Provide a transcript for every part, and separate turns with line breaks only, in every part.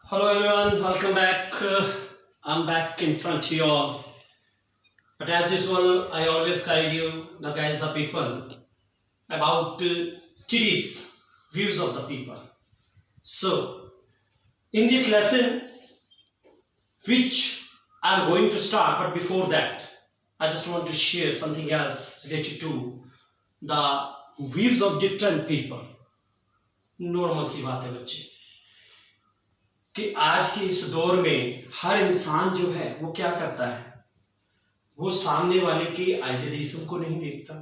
Hello everyone, welcome back. I'm back in front of you all. But as usual, I always guide you, the people, about today's views of the people. So, in this lesson, which I'm going to start, but before that, I just want to share something else related to the views of different people. Normal सी बात है बच्चे कि आज के इस दौर में हर इंसान जो है वो क्या करता है, वो सामने वाले के आइडियलिज्म को नहीं देखता,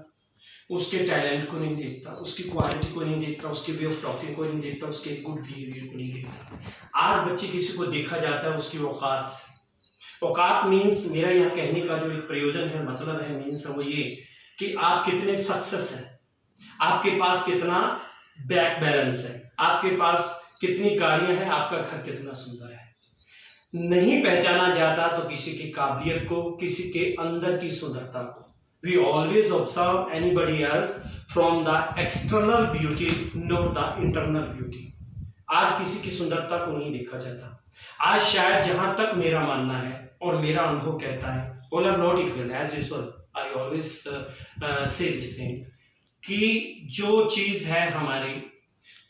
उसके टैलेंट को नहीं देखता, उसकी क्वालिटी को नहीं देखता, उसके वे ऑफ टॉकिंग को नहीं देखता, उसके गुड बिहेवियर को नहीं देखता। आज बच्चे किसी को देखा जाता है उसकी औकात से। औकात मीन्स, मेरा यहाँ कहने का जो एक प्रयोजन है, मतलब है, मीन्स है वो ये कि आप कितने सक्सेस हैं, आपके पास कितना बैंक बैलेंस है, आपके पास कितनी गाड़ियां हैं, आपका घर कितना सुंदर है। नहीं पहचाना जाता तो किसी की काबिलियत को, किसी के अंदर की सुंदरता को। We always observe anybody else from the external beauty, not the internal beauty. आज किसी की सुंदरता को नहीं देखा जाता। आज शायद जहां तक मेरा मानना है और मेरा अनुभव कहता है, all are not equal as usual. I always say this thing कि जो चीज है हमारी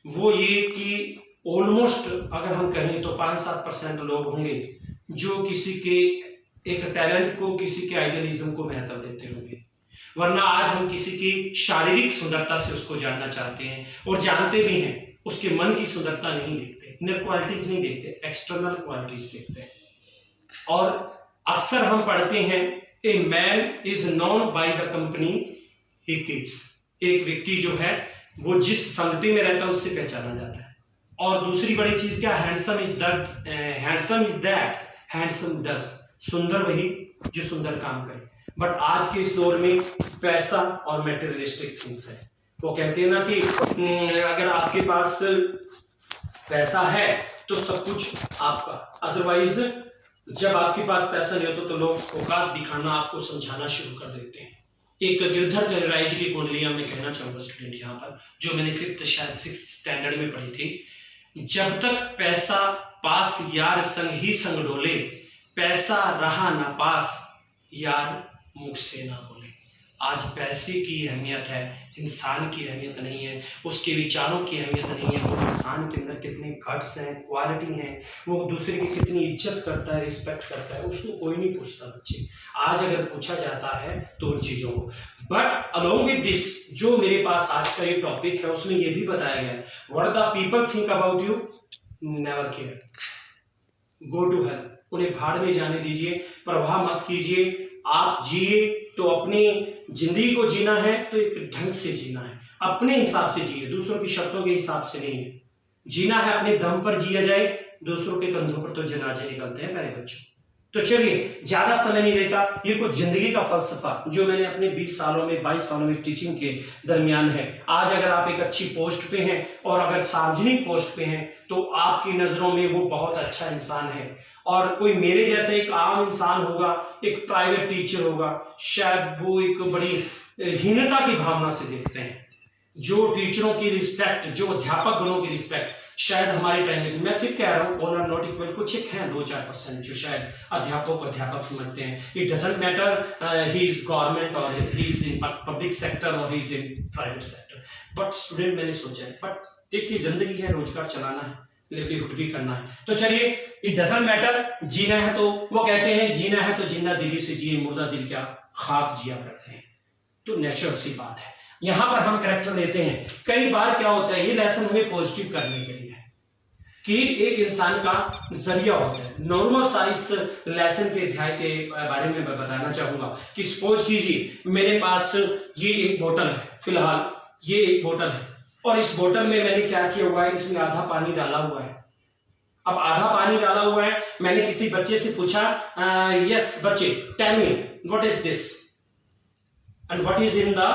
वो ये कि ऑलमोस्ट अगर हम कहें तो 5-7% लोग होंगे जो किसी के एक टैलेंट को, किसी के आइडियलिज्म को महत्व देते होंगे। वरना आज हम किसी की शारीरिक सुंदरता से उसको जानना चाहते हैं और जानते भी हैं, उसके मन की सुंदरता नहीं देखते, इनर क्वालिटीज नहीं देखते, एक्सटर्नल क्वालिटीज देखते हैं। और अक्सर हम पढ़ते हैं a man is known by the company he keeps. एक व्यक्ति जो है वो जिस संगति में रहता है उससे पहचाना जाता है। और दूसरी बड़ी चीज क्या, handsome is that handsome does. सुंदर वही जो सुंदर काम करे। बट आज के इस दौर में पैसा और मेटेरियलिस्टिक थिंग्स है। वो कहते हैं ना कि अगर आपके पास पैसा है तो सब कुछ आपका, अदरवाइज जब आपके पास पैसा नहीं होता तो लोग औकात दिखाना, आपको समझाना शुरू कर देते हैं। एक गिरधर गहराइज की कुंडलियां मैं कहना चाहूंगा स्टूडेंट यहाँ पर, जो मैंने 5th शायद 6th स्टैंडर्ड में पढ़ी थी। जब तक पैसा पास यार संग ही संग डोले, पैसा रहा ना पास यार मुख से ना बोले। आज पैसे की अहमियत है, इंसान की अहमियत नहीं है, उसके विचारों की अहमियत नहीं है। वो इंसान के अंदर कितने गट्स हैं, क्वालिटी हैं, वो दूसरे की कितनी इज्जत करता है, रिस्पेक्ट करता है, उसको कोई नहीं पूछता बच्चे। आज अगर पूछा जाता है तो उन चीज़ों को। बट अलोंग विद दिस, जो मेरे पास आज का ये टॉपिक है उसमें ये भी बताया गया है, what the people think about you, never care, go to hell. उन्हें भाड़ में जाने दीजिए, परवाह मत कीजिए। आप जिए तो अपनी जिंदगी को जीना है तो एक ढंग से जीना है, अपने हिसाब से जिए, दूसरों की शर्तों के हिसाब से नहीं है। जीना है अपने दम पर जिया जाए, दूसरों के कंधों पर तो जनाजे निकलते हैं मेरे बच्चों। तो चलिए ज्यादा समय नहीं लेता, ये कुछ जिंदगी का फलसफा जो मैंने अपने 20 सालों में 22 सालों में टीचिंग के दरमियान है। आज अगर आप एक अच्छी पोस्ट पे हैं और अगर सार्वजनिक पोस्ट पे हैं तो आपकी नजरों में वो बहुत अच्छा इंसान है। और कोई मेरे जैसे एक आम इंसान होगा, एक प्राइवेट टीचर होगा, शायद वो एक बड़ी हीनता की भावना से देखते हैं। जो टीचरों की रिस्पेक्ट, जो अध्यापक गणों की रिस्पेक्ट शायद हमारे टाइम में थी। मैं फिर कह रहा हूँ, ऑल आर नॉट इक्वल, कुछ एक हैं 2-4% जो शायद अध्यापक समझते हैं। It doesn't matter he is government और he is in public sector और he is in private sector. But student मैंने सोचा है, बट देखिए जिंदगी है, रोजगार चलाना है, लिवलीहुड भी करना है। तो चलिए, इट डजंट मैटर, जीना है तो वो कहते हैं जीना है तो जिंदा दिली से जिए, मुर्दा दिल क्या खाक जिया करते हैं। तो नेचुरल सी बात है। यहां पर हम कैरेक्टर लेते हैं। कई बार क्या होता है, ये लेसन हमें पॉजिटिव करने के लिए है कि एक इंसान का जरिया होता है। नॉर्मल सा इस लेसन के अध्याय के बारे में मैं बताना चाहूंगा कि सपोज कीजिए मेरे पास ये एक बोतल है, फिलहाल ये एक बोतल है और इस बोतल में मैंने क्या किया हुआ है, इसमें आधा पानी डाला हुआ है। अब आधा पानी डाला हुआ है, मैंने किसी बच्चे से पूछा, यस बच्चे tell me what is this and what is in the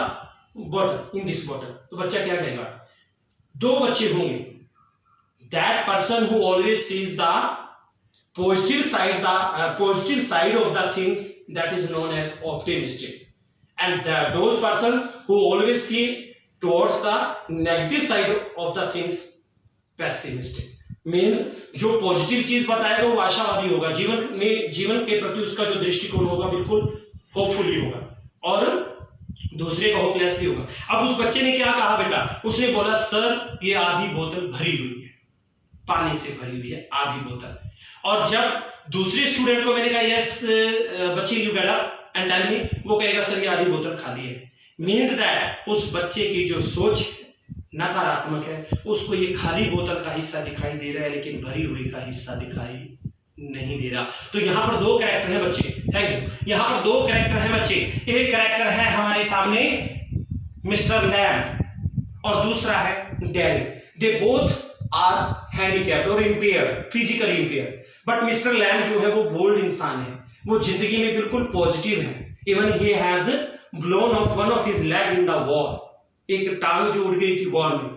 bottle, in this bottle. तो बच्चा क्या कहेगा? 2 बच्चे होंगे। That person who always sees the positive side of the things, that is known as optimistic, and those persons who always see towards the negative side of the things, pessimistic। Means जो positive चीज बताएगा वो आशावादी होगा, जीवन के प्रति उसका जो दृष्टिकोण होगा बिल्कुल होपफुली होगा और दूसरे का होपलेस भी होगा। अब उस बच्चे ने क्या कहा बेटा, उसने बोला सर ये आधी बोतल भरी हुई है, पानी से भरी हुई है आधी बोतल। और जब दूसरे स्टूडेंट को मैंने कहा यस बच्चे you get up and tell me, वो कहेगा सर ये आधी बोतल खाली है। मीन्स दैट उस बच्चे की जो सोच नकारात्मक है, उसको ये खाली बोतल का हिस्सा दिखाई दे रहा है लेकिन भरी हुई का हिस्सा दिखाई नहीं दे रहा। तो यहाँ पर दो कैरेक्टर हैं बच्चे, थैंक यू, यहाँ पर दो कैरेक्टर हैं बच्चे। एक कैरेक्टर है हमारे सामने मिस्टर लैम्ब और दूसरा है Danny. They both are handicapped और impaired, physically impaired, but mister Lamb जो है वो बोल्ड इंसान है, वो जिंदगी में बिल्कुल पॉजिटिव है। Even he has blown of one of his leg in the war, एक टांग जो उड़ गई थी वॉर में।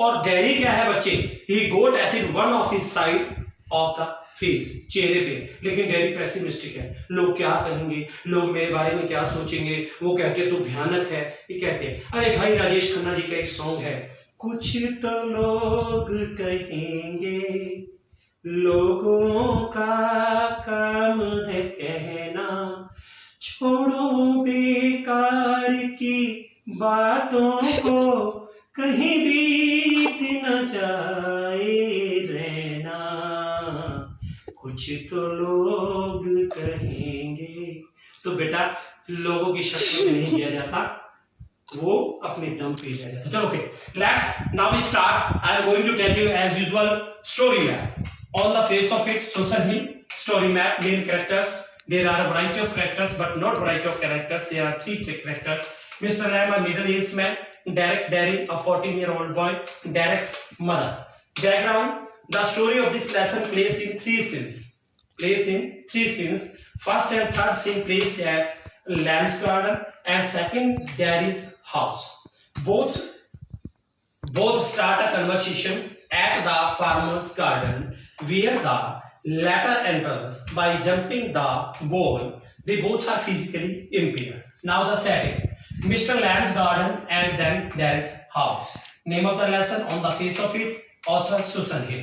और डैनी क्या है बच्चे, he got acid one of his side of the face, चेहरे पे। लेकिन डैनी पेसिमिस्टिक है, लोग क्या कहेंगे, लोग मेरे बारे में क्या सोचेंगे, वो कहते हैं तू भयानक है, ये कहते हैं। अरे भाई राजेश खन्ना जी का एक सॉन्ग है, कुछ तो लोग कहेंगे, लोगों का काम है कहना, छोड़ो बेकार की बातों को, कहीं बीत न जाए रहना, कुछ तो लोग कहेंगे। तो बेटा लोगों की शक्ल में नहीं जिया जाता, वो अपने दम पे जिया जाता। चलो okay, let's now we start. I am going to tell you as usual story map. On the face of it, Susan Hill story map, main characters. There are a variety of characters, but not variety of characters. There are three characters. Mr. Lamb, a middle-aged man. Derek Derry, a 14-year-old boy. Derek's mother. Background: the story of this lesson placed in three scenes. First and third scene placed at Lamb's garden, and second Derry's house. Both start a conversation at the farmer's garden, where the latter enters by jumping the wall. They both are physically impaired. Now the setting: Mr. Lamb's garden and then Derek's house. Name of the lesson: On the Face of It. Author Susan Hill.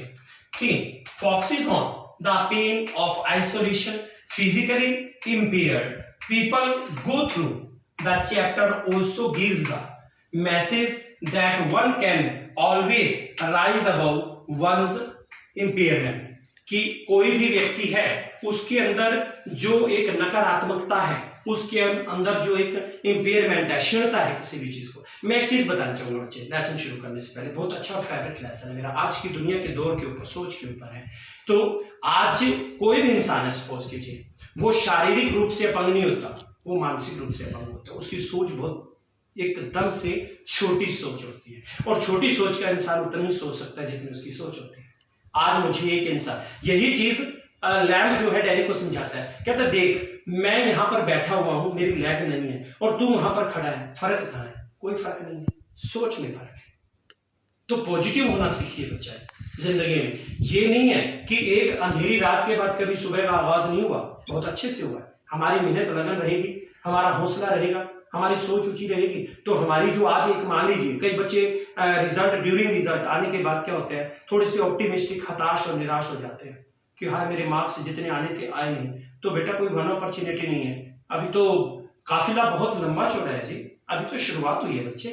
Theme: Foxes on the pain of isolation. Physically impaired people go through. The chapter also gives the message that one can always rise above one's impairment, कि कोई भी व्यक्ति है उसके अंदर जो एक नकारात्मकता है, उसके अंदर जो एक इम्पेयरमेंट है, क्षीणता है किसी भी चीज को। मैं एक चीज बताना चाहूंगा बच्चे, लेसन शुरू करने से पहले, बहुत अच्छा फेवरेट लेसन है मेरा, आज की दुनिया के दौर के ऊपर, सोच के ऊपर है। तो आज कोई भी इंसान है, सपोज कीजिए, वो शारीरिक रूप से अपंग नहीं होता, वो मानसिक रूप से अपंग होता है। उसकी सोच बहुत एकदम से छोटी सोच होती है, और छोटी सोच का इंसान उतना ही सोच सकता है जितनी उसकी सोच होती है। आज मुझे एक इंसान, यही चीज लैम्ब जो है डैनी को समझाता है, कहता है देख मैं यहाँ पर बैठा हुआ हूं, मेरी लेग नहीं है, और तू वहां पर खड़ा है, फर्क कहाँ है? कोई फर्क नहीं है, सोच में फर्क है। तो पॉजिटिव होना सीखिए बच्चा जिंदगी में। ये नहीं है कि एक अंधेरी रात के बाद कभी सुबह का आगाज नहीं हुआ, बहुत अच्छे से हुआ। हमारी मेहनत लगन रहेगी, हमारा हौसला रहेगा, हमारी सोच ऊंची रहेगी, तो हमारी जो आज एक, मान लीजिए कई बच्चे ड्यूरिंग रिजल्ट आने के बाद क्या होते हैं, थोड़े से ऑप्टिमिस्टिक, हताश और निराश हो जाते हैं कि हाँ मेरे मार्क्स जितने आने थे आए नहीं। तो बेटा कोई वन अपॉर्चुनिटी नहीं है, अभी तो काफिला बहुत लंबा चौड़ा है जी, अभी तो शुरुआत हुई है बच्चे,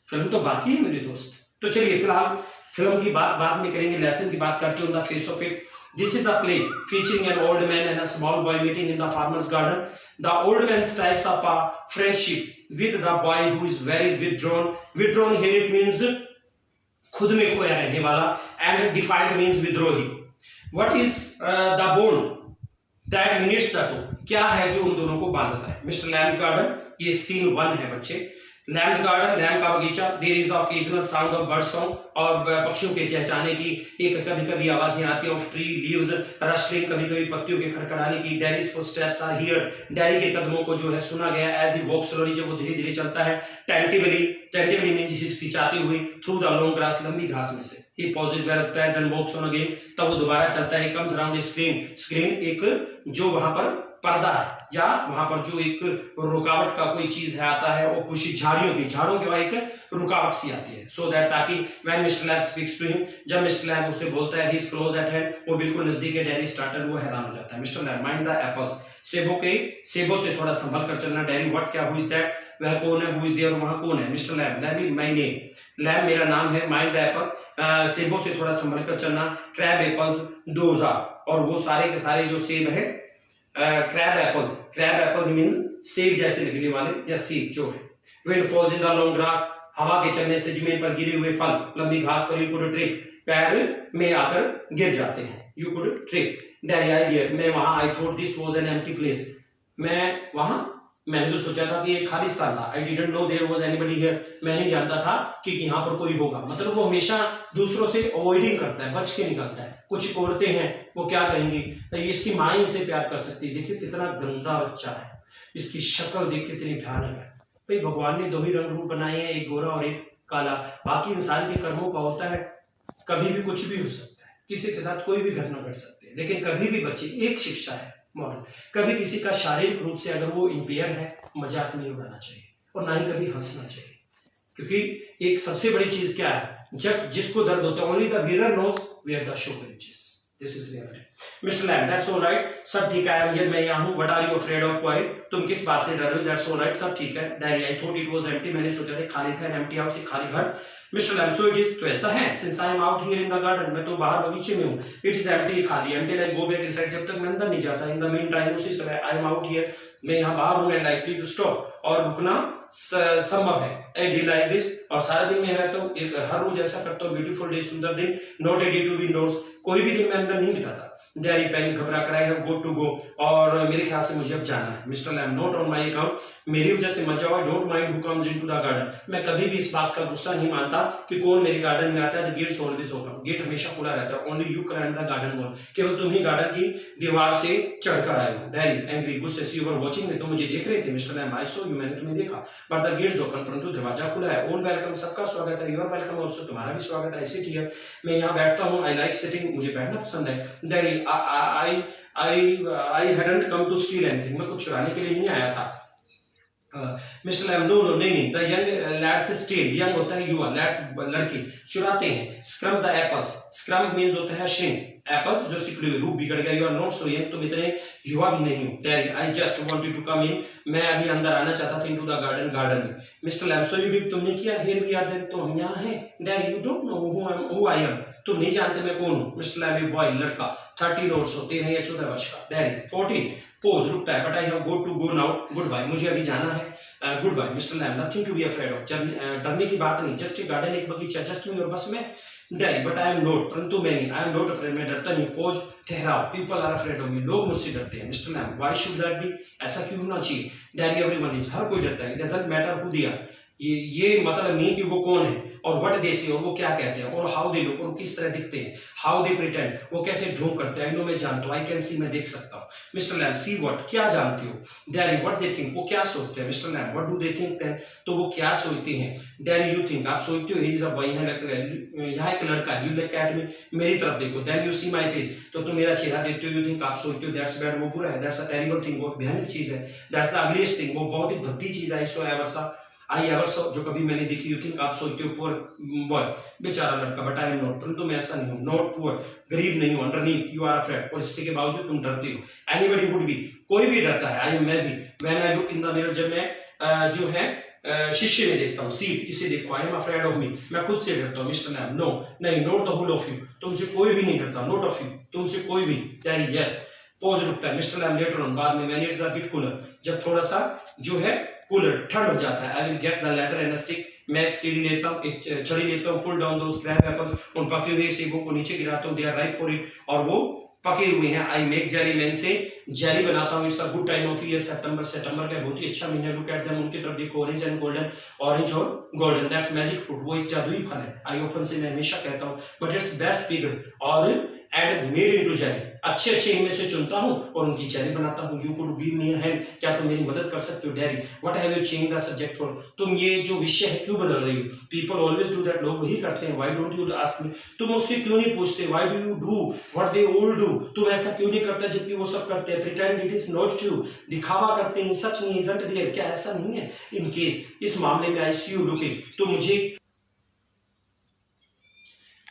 फिल्म तो बाकी है मेरे दोस्त। तो चलिए फिलहाल फिल्म की बात बाद में करेंगे, लेसन की बात करते हैं। The face of it. This is a play featuring an old man and a small boy meeting in the farmer's garden. The old man strikes up a friendship with the boy who is very withdrawn. Withdrawn here it means खुद में खोया रहने वाला, and defiant means विद्रोही. What is the bond that unites the two? क्या है जो उन दोनों को बांधता है? Mr. Lamb's garden, ये scene 1 है बच्चे। लैम्स गार्डन, लैम्ब का बगीचा। There is the occasional sound of bird song, और पक्षियों के चहचहाने की एक कभी कभी आवाजें आती हैं। ऑफ ट्री लीव्स रस्टलिंग, कभी कभी पत्तियों के खड़खड़ाने की। डैरीज फुटस्टेप्स आर हियर्ड, डैरी के कदमों को जो है सुना गया। एज ही वॉक स्लोली, जब वो धीरे धीरे चलता है। टेंटिवली मींस हिचकिचाती हुई। थ्रू द लॉन्ग ग्रास, लंबी घास में से। ही पॉजेज वेयर होता है, देन वॉक्स ऑन अगेन, तब वो दोबारा चलता है। कम्स अराउंड स्क्रीन, स्क्रीन एक जो वहां पर पर्दा है या वहां पर जो एक रुकावट का कोई चीज है आता है, वो कुछ झाड़ों के वहां एक रुकावट सी आती है, सो दैट ताकि when mister Lamb speaks to him, जब मिस्टर लैब उसे बोलता है he is close at hand, वो बिल्कुल नजदीक है, डैडी स्टार्टेड, वो हैरान हो जाता है। Mister Lamb mind the apples, सेबों से थोड़ा संभल कर चलना। डैडी व्हाट, क्या, हु इज दैट, वह कौन है, हु इज देयर, वहां कौन है। Mister Lamb, Lamb is my name, Lamb मेरा नाम है, माइंड द एप्पल, सेबों से थोड़ा संभल कर चलना। क्रैब एप्पल्स दोज आर, और वो सारे के सारे जो सेब है, क्रैब एप्पल्स मीन सेब जैसे लगने वाले या सेब जो है। Wind falls in the long grass, हवा के चलने से जमीन पर गिरे हुए फल लंबी घास पर, यू कुड ट्रिप, पैर में आकर गिर जाते हैं, you could trip. Daddy I here, मैं वहां, I thought this was an empty place, मैंने तो सोचा था कि ये खाली स्थान था। I didn't know there was anybody here, मैं नहीं जानता था कि यहाँ पर कोई होगा। मतलब वो हमेशा दूसरों से अवॉइडिंग करता है, बच के निकलता है। कुछ औरतें हैं वो क्या कहेंगी, तो इसकी माँ ही इसे प्यार कर सकती है, देखिए कितना गंदा बच्चा है, इसकी शक्ल देख कितनी भयानक है। भाई भगवान ने दो ही रंग रूप बनाए हैं, एक गोरा और एक काला, बाकी इंसान के कर्मों का होता है, कभी भी कुछ भी हो सकता है, किसी के साथ कोई भी घटना घट सकती है। लेकिन कभी भी बच्चे, एक शिक्षा है मॉडल, कभी किसी का शारीरिक रूप से अगर वो इंपेयर है, मजाक नहीं उड़ाना चाहिए और ना ही कभी हंसना चाहिए, क्योंकि एक सबसे बड़ी चीज क्या है, जब जिसको दर्द होता है, only the wearer knows where the shoe pinches, this is reality. Mister Lamb, that's alright, सब ठीक है, आई एम हियर, मैं यहाँ हूँ। What are you afraid of, quite, तुम किस बात से डर रहे हो, दैट्स ऑलराइट, सब ठीक है। Daddy, I thought it was empty, मैंने सोचा था खाली था, एम्प्टी हाउस, एक खाली घर। Mister Lamb, so it is, तो ऐसा है, since I am out here in the garden, मैं तो बाहर बगीचे में हूँ, इट इज एम्प्टी, खाली, empty I go back inside, जब तक मैं अंदर नहीं जाता, इन द मीन टाइम, उसी समय आई एम आउट हियर, मैं यहाँ बाहर हूँ, एंड लाइकली टू स्टॉप, और रुकना संभव है। ए डे लाइक दिस, और सारा दिन मैं रहता हूँ, एक हर रोज ऐसा करता हूँ, ब्यूटीफुल डे, सुंदर दिन, not a day to be indoors, कोई भी दिन मैं अंदर नहीं बिताता। डैडी, पैनिक, घबरा कर, I have got to go, और मेरे ख्याल से मुझे अब जाना है। Mister Lamb, not on my account, मेरी वजह से मत जाओ, I don't mind who comes into the garden, मैं कभी भी इस बात का गुस्सा नहीं मानता कि कौन मेरे गार्डन में आता है, द गेट्स ऑलवेज ओपन, गेट हमेशा खुला रहता है, only you climb the garden wall, केवल तुम ही गार्डन की दीवार से चढ़कर आए हो। डैडी, एंग्री, गुस्से से, यू वर वाचिंग मी, तुम मुझे देख रहे थे। Mister Lamb, I saw you, मैंने तुम्हें देखा, बट द गेट्स ओपन, परंतु दरवाजा खुला है। ओन वेलकम, सबका स्वागत है, यूर वेलकम ऑल्सो, तुम्हारा भी स्वागत है, ऐसे किया, मैं यहाँ बैठता हूँ, आई लाइक सिटिंग, मुझे बैठना पसंद है। Daddy, I hadn't come to steal anything, मैं कुछ चुराने के लिए नहीं आया था। मिस्टर लैम, नो नो, नहीं, the young lads steal, young होता है युवा, लैड्स लड़के चुराते हैं। Scrump the apples, scrump means होता है श्रिंक, एप्पल्स जो सिकुड़े हुए, रूप बिगड़ गया, you are not so young, तुम इतने युवा भी नहीं हो। Daddy, I just wanted to come in, मैं अभी अंदर आना चाहता था, इनटू द गार्डन में। Mister Lamb, so you did, तुमने किया, हियर वी आर देन, तो हम यहाँ हैं। Daddy, you don't know who I am, तुम नहीं जानते मैं कौन हूँ। मिस्टर लैम, बॉय, लड़का, 13 और 13 या 14 वर्ष का। डैडी, 14, पोज, रुकता है, but I have got to go now, good bye, मुझे अभी जाना है, good bye. Mister Lamb, nothing to be afraid of, डरने की बात नहीं, जस्ट ए गार्डन, एक बगीचा, जस्ट मी, और बस मैं। Daddy, but I am not, परंतु मैं नहीं, आई एम नॉट अफ्रेड, मैं डरता नहीं। पोज, ठहराओ, people are afraid of me, लोग मुझसे डरते हैं। Mister Lamb, why should that be, ऐसा क्यों होना चाहिए। डैडी, एवरीवन इज, हर कोई डरता है, it doesn't matter who they are, ये मतलब नहीं कि वो कौन है, और व्हाट दे से, और वो क्या कहते हैं, और हाउ दे लुक, और किस तरह दिखते हैं, हाउ दे प्रिटेंड, वो कैसे ढोंग करते हैं, आई नो, मैं जानता हूँ, आई कैन सी, मैं देख सकता हूँ। मिस्टर लैम, सी व्हाट, क्या जानते हो। डैडी, व्हाट दे थिंक, वो क्या सोचते हैं। Mister Lamb, what do they think then, तो वो क्या सोचते हैं। डैडी, यू थिंक, आप सोचते हो, ही इज अ बॉय, यहाँ एक लड़का है, यू लुक एट मी, मेरी तरफ देखो। Then you see my face, तो तुम मेरा चेहरा देखते हो, यू थिंक, आप सोचते हो, दैट्स बैड, वो बुरा है, दैट्स अ टेरिबल थिंग, वो भयानक चीज है, दैट्स द अगलीस्ट थिंग, वो बहुत ही भद्दी चीज है, आई एवर सो, जो कभी मैंने देखी। यू थिंक, आप सोचते हो, पुअर बॉय, बेचारा लड़का, बट आई एम नॉट, परंतु मैं ऐसा नहीं हूँ, नॉट पुअर, गरीब नहीं हूँ, अंडरनीथ यू आर अफ्रेड, और इससे के बावजूद तुम डरते हो। एनीबडी वुड बी, कोई भी डरता है, आई एम, मैं भी। When I look in the mirror, जब मैं जो है शीशे में देखता हूँ, सीट, इसे देखो, I am afraid of me, मैं खुद से डरता हूँ। मिस्टर लैम, नो, नहीं, not the whole of you, तुमसे कोई भी नहीं डरता, नॉट ऑफ यू, तुमसे कोई भी। डैडी, यस, पॉज, रुकता है। मिस्टर लैम, लेटर ऑन, बाद में, मैंने इट्स अ बिट कूलर, जब थोड़ा सा जो है कूलर, ठंड हो जाता है, I will get the ladder and stick, मैं एक सीढ़ी लेता हूँ, एक छड़ी लेता हूँ, pull down those crab apples, उन पके हुए सेबों को नीचे गिराता हूँ, they are ripe for it, और वो पके हुए हैं। आई मेक जेली, मैं इनसे जेली बनाता हूँ। It's a good time of year, सितंबर का बहुत ही अच्छा महीना, लुक एट देम, उनकी तरफ देखो, ऑरेंज एंड गोल्डन, ऑरेंज और गोल्डन, दैट्स मैजिक फ्रूट, वो एक जादुई फल है। आई ओपन से, मैं हमेशा कहता हूँ, बट इट्स बेस्ट पिग्ड, और एंड मेड इनटू जेली। अच्छे अच्छे इनमें से चुनता हूँ और उनकी जेली बनाता हूँ। You could give me a hand, क्या तुम मेरी मदद कर सकते हो daddy? What have you change the subject for? तुम ये जो विषय है क्यों बदल रही हो? पीपल ऑलवेज डू दैट, लोग वही करते हैं। Why don't you ask me? तुम मुझसे क्यों नहीं पूछते? Why do you do what they all do? तुम ऐसा क्यों नहीं करते जबकि वो सब करते हैं? Pretend it is not true, दिखावा करते हैं। सच नहीं, इजंट देयर, क्या ऐसा नहीं है? इन केस, इस मामले में आई सी यू लुकिंग, तो मुझे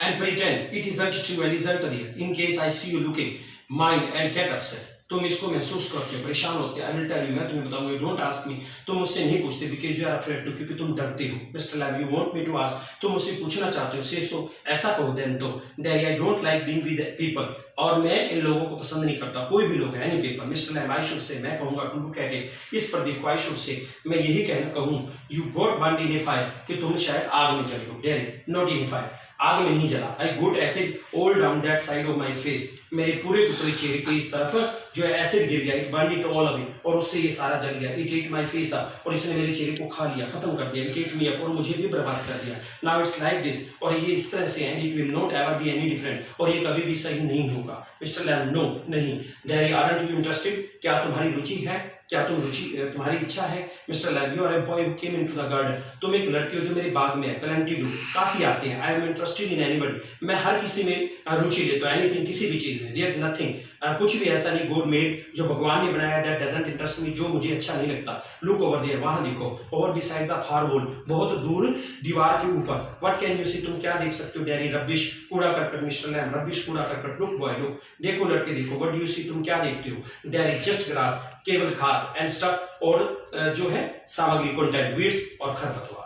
and pretend it isn't true and isn't there. In case I see you looking, mind and get upset. तुम इसको महसूस करते हो, परेशान होते हो। I will tell you, मैं तुम्हें बताऊंगा। Don't ask me, तुम मुझसे नहीं पूछते because you are afraid to, क्योंकि तुम डरते हो। Mr. Lamb, you want me to ask, तुम मुझसे पूछना चाहते हो। Say so, ऐसा कहो then तो। Daddy, I don't like being with people, और मैं इन लोगों को पसंद नहीं करता, कोई भी लोग हैं, any people. Mr. Lamb, I should say, मैं कहूँगा to look at it, इस पर देखो। I should say, मैं यही कहूँ, you got burned in a fire, कि तुम शायद आग में जले हो। Daddy, not in a fire, आग में नहीं जला। I got acid all down that side of my face, मेरे पूरे पूरे चेहरे के इस तरफ जो है एसिड गिर गया। It burn it all away, और उससे ये सारा जल गया। It eat my face up, और इसने मेरे चेहरे को खा लिया, खत्म कर दिया। इट ईट मी अप, और मुझे भी बर्बाद कर दिया। नाउ इट्स लाइक दिस, और ये इस तरह से, and it will not ever be any different, और ये कभी भी सही नहीं होगा। मिस्टर लैम्ब, नो, नहीं। डैडी, आरंट यू इंटरेस्टेड, क्या तुम्हारी रुचि है? क्या तुम्हारी इच्छा है? Mister Lamb, you are a boy who came into the garden, तुम एक लड़की हो जो मेरे बाग में है। प्लेंटी डू, काफी आते हैं। I am interested in anybody, मैं हर किसी में रुचि लेता हूँ। एनीथिंग, किसी भी चीज में। देयर इज नथिंग, कुछ भी ऐसा नहीं गॉड मेड, जो भगवान ने बनाया, दैट डजंट इंटरेस्ट मी, जो मुझे अच्छा नहीं लगता। लुक ओवर देयर, वहां देखो। Over beside the far wall, बहुत दूर दीवार के ऊपर। व्हाट कैन यू सी, तुम क्या देख सकते हो? डैडी, रबिश, कूड़ा करकट। मिस्टर लैम्ब, रबिश, कूड़ा करकट। लुक बॉय, लुक, देखो लड़के देखो। व्हाट डू यू सी, तुम क्या देखते हो? डैडी, जस्ट ग्रास, केवल घास, एंड स्टफ, और जो है सामग्री, कंटेंट, वीड्स और खरपतवार।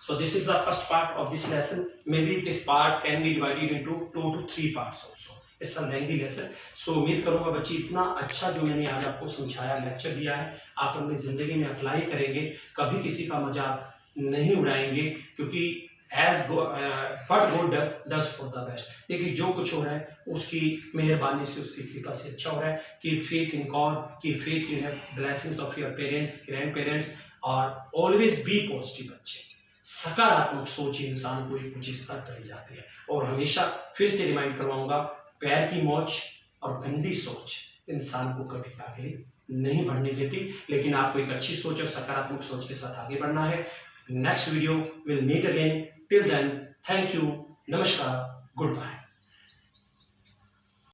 So this is the first part of this lesson. Maybe this part can be divided into 2 to 3 parts also. It's a lengthy lesson. So उम्मीद करूंगा बच्चे, इतना अच्छा जो मैंने आज आपको समझाया, लेक्चर दिया है, आप अपनी जिंदगी में अप्लाई करेंगे, कभी किसी का मजाक नहीं उड़ाएंगे, क्योंकि as what God does for the best. देखिए, जो कुछ हो रहा है उसकी मेहरबानी से, उसकी कृपा से अच्छा हो रहा है। Keep faith in God, keep faith in the blessings of your parents, grandparents, और always be positive बच्चे। सकारात्मक सोच इंसान को एक ऊंचे स्तर पर ले जाती है। और हमेशा फिर से रिमाइंड करवाऊंगा, पैर की मौज और गंदी सोच इंसान को कभी आगे नहीं बढ़ने देती, लेकिन आपको एक अच्छी सोच और सकारात्मक सोच के साथ आगे बढ़ना है। Next video will meet again, till then thank you, नमस्कार, गुड बाय।